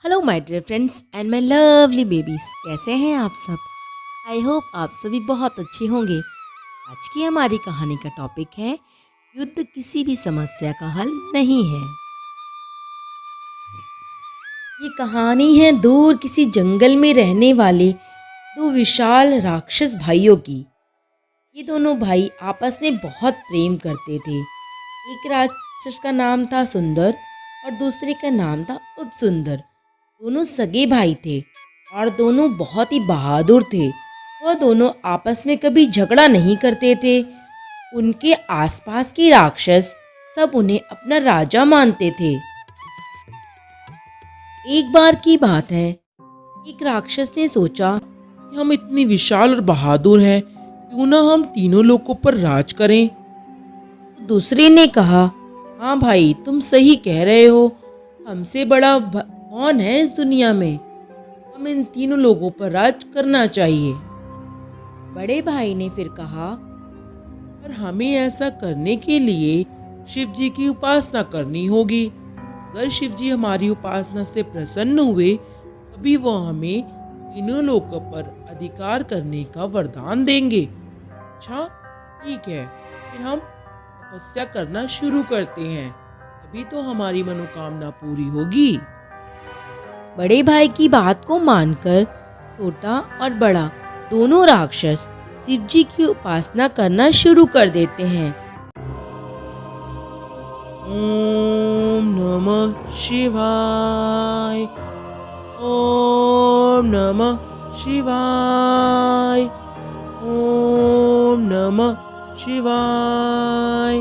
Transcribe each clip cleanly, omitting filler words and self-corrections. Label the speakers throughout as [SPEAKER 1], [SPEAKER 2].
[SPEAKER 1] Hello my dear friends and my lovely babies, कैसे हैं आप सब। आई होप आप सभी बहुत अच्छे होंगे। आज की हमारी कहानी का टॉपिक है युद्ध किसी भी समस्या का हल नहीं है। ये कहानी है दूर किसी जंगल में रहने वाले दो विशाल राक्षस भाइयों की। ये दोनों भाई आपस में बहुत प्रेम करते थे। एक राक्षस का नाम था सुंदर और दूसरे का नाम था उपसुंदर। दोनों सगे भाई थे और दोनों बहुत ही बहादुर थे। वह दोनों आपस में कभी झगड़ा नहीं करते थे। उनके आसपास के राक्षस सब उन्हें अपना राजा मानते थे। एक बार की बात है, एक राक्षस ने सोचा,
[SPEAKER 2] हम इतनी विशाल और बहादुर हैं, क्यों ना हम तीनों लोगों पर राज करें।
[SPEAKER 1] तो दूसरे ने कहा,
[SPEAKER 2] हाँ भाई, तुम सही कह रहे हो। हमसे बड़ा कौन है इस दुनिया में। हम इन तीनों लोगों पर राज करना चाहिए।
[SPEAKER 1] बड़े भाई ने फिर कहा,
[SPEAKER 2] पर हमें ऐसा करने के लिए शिव जी की उपासना करनी होगी। अगर शिव जी हमारी उपासना से प्रसन्न हुए तभी वो हमें तीनों लोगों पर अधिकार करने का वरदान देंगे। अच्छा ठीक है, फिर हम तपस्या करना शुरू करते हैं, तभी तो हमारी मनोकामना पूरी होगी।
[SPEAKER 1] बड़े भाई की बात को मानकर छोटा और बड़ा दोनों राक्षस शिव जी की उपासना करना शुरू कर देते हैं।
[SPEAKER 2] ओम नमः शिवाय, ओम नमः शिवाय, ओम नमः शिवाय,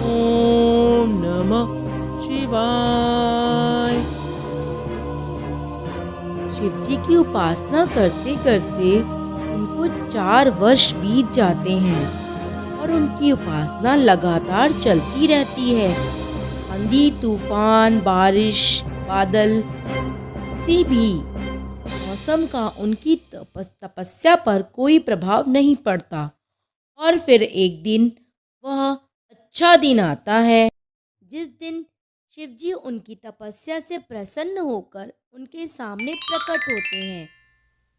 [SPEAKER 2] ओम नमः शिवाय।
[SPEAKER 1] शिव जी की उपासना करते करते उनको 4 वर्ष बीत जाते हैं और उनकी उपासना लगातार चलती रहती है। आंधी, तूफान, बारिश, बादल, किसी भी मौसम का उनकी तपस्या पर कोई प्रभाव नहीं पड़ता। और फिर एक दिन वह अच्छा दिन आता है जिस दिन शिव जी उनकी तपस्या से प्रसन्न होकर उनके सामने प्रकट होते हैं।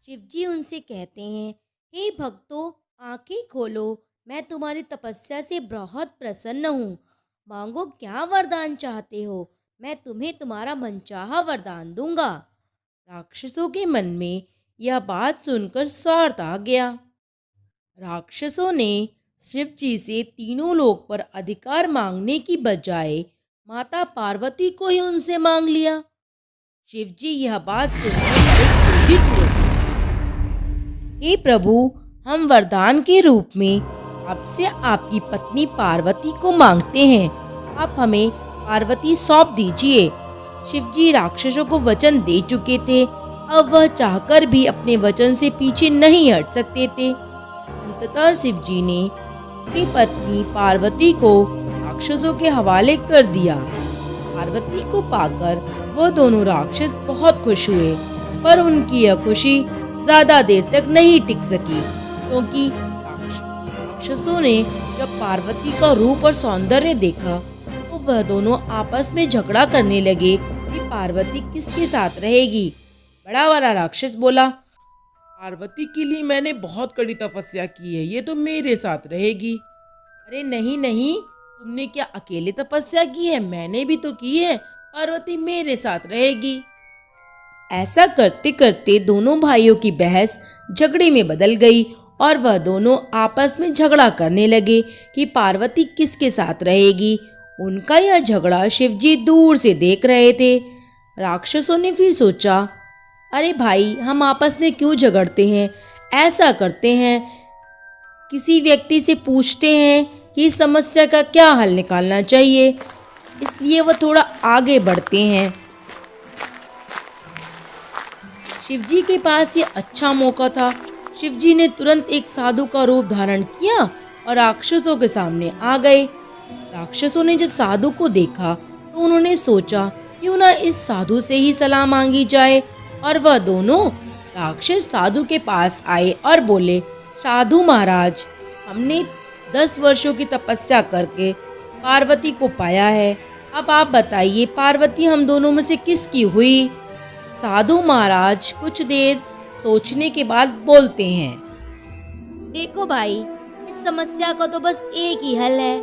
[SPEAKER 1] शिव जी उनसे कहते हैं, हे भक्तों, आंखें खोलो, मैं तुम्हारी तपस्या से बहुत प्रसन्न हूँ। मांगो, क्या वरदान चाहते हो, मैं तुम्हें तुम्हारा मनचाहा वरदान दूंगा। राक्षसों के मन में यह बात सुनकर स्वार्थ आ गया। राक्षसों ने शिव जी से तीनों लोक पर अधिकार मांगने की बजाय माता पार्वती को ही उनसे मांग लिया। शिव जी यह बात सुनकर बड़े क्रोधित हुए। हे प्रभु, हम वरदान के रूप में आपसे आपकी पत्नी पार्वती को मांगते हैं। आप हमें पार्वती सौंप दीजिए। शिव जी राक्षसों को वचन दे चुके थे। अब वह चाहकर भी अपने वचन से पीछे नहीं हट सकते थे। अंततः शिव जी ने अपनी पत्नी पार्वती को राक्षसों के हवाले कर दिया। पार्वती को पाकर वह दोनों राक्षस बहुत खुश हुए, पर उनकी यह खुशी ज्यादा देर तक नहीं टिक सकी, क्योंकि राक्षसों ने जब पार्वती का रूप और सौंदर्य देखा तो वह दोनों आपस में झगड़ा करने लगे कि पार्वती किसके साथ रहेगी। बड़ा वाला राक्षस बोला,
[SPEAKER 2] पार्वती के लिए मैंने बहुत कड़ी तपस्या की है, ये तो मेरे साथ रहेगी।
[SPEAKER 1] अरे नहीं नहीं, तुमने क्या अकेले तपस्या की है, मैंने भी तो की है, पार्वती मेरे साथ रहेगी। ऐसा करते करते दोनों भाइयों की बहस झगड़े में बदल गई और वह दोनों आपस में झगड़ा करने लगे कि पार्वती किसके साथ रहेगी। उनका यह झगड़ा शिवजी दूर से देख रहे थे। राक्षसों ने फिर सोचा, अरे भाई, हम आपस में क्यों झगड़ते हैं, ऐसा करते हैं, किसी व्यक्ति से पूछते हैं कि इस समस्या का क्या हल निकालना चाहिए। इसलिए वह थोड़ा आगे बढ़ते हैं। शिवजी के पास ये अच्छा मौका था। शिवजी ने तुरंत एक साधु का रूप धारण किया और राक्षसों के सामने आ गए। राक्षसों ने जब साधु को देखा तो उन्होंने सोचा, क्यों ना इस साधु से ही सलाह मांगी जाए। और वह दोनों राक्षस साधु के पास आए और बोले, साधु महाराज, हमने 10 वर्षों की तपस्या करके पार्वती को पाया है। अब आप बताइए, पार्वती हम दोनों में से किसकी हुई। साधु महाराज कुछ देर सोचने के बाद बोलते हैं।
[SPEAKER 3] देखो भाई, इस समस्या का तो बस एक ही हल है,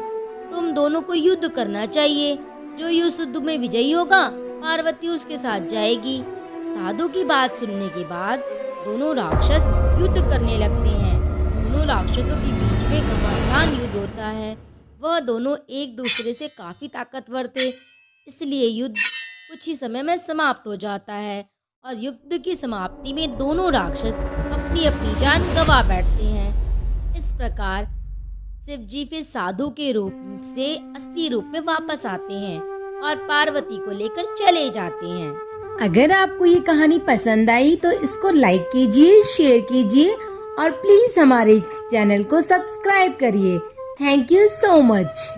[SPEAKER 3] तुम दोनों को युद्ध करना चाहिए। जो युद्ध में विजयी होगा, पार्वती उसके साथ जाएगी। साधु की बात सुनने के बाद दोनों राक्षस युद्ध करने लगते हैं। दोनों राक्षसों के बीच में घमासान युद्ध होता है। वह दोनों एक दूसरे से काफी ताकतवर थे, इसलिए युद्ध कुछ ही समय में समाप्त हो जाता है और युद्ध की समाप्ति में दोनों राक्षस अपनी अपनी जान गंवा बैठते हैं। इस प्रकार शिव जी फिर साधु के रूप से असली रूप में वापस आते हैं और पार्वती को लेकर चले जाते हैं।
[SPEAKER 4] अगर आपको ये कहानी पसंद आई तो इसको लाइक कीजिए, शेयर कीजिए और प्लीज हमारे चैनल को सब्सक्राइब करिए। Thank you so much.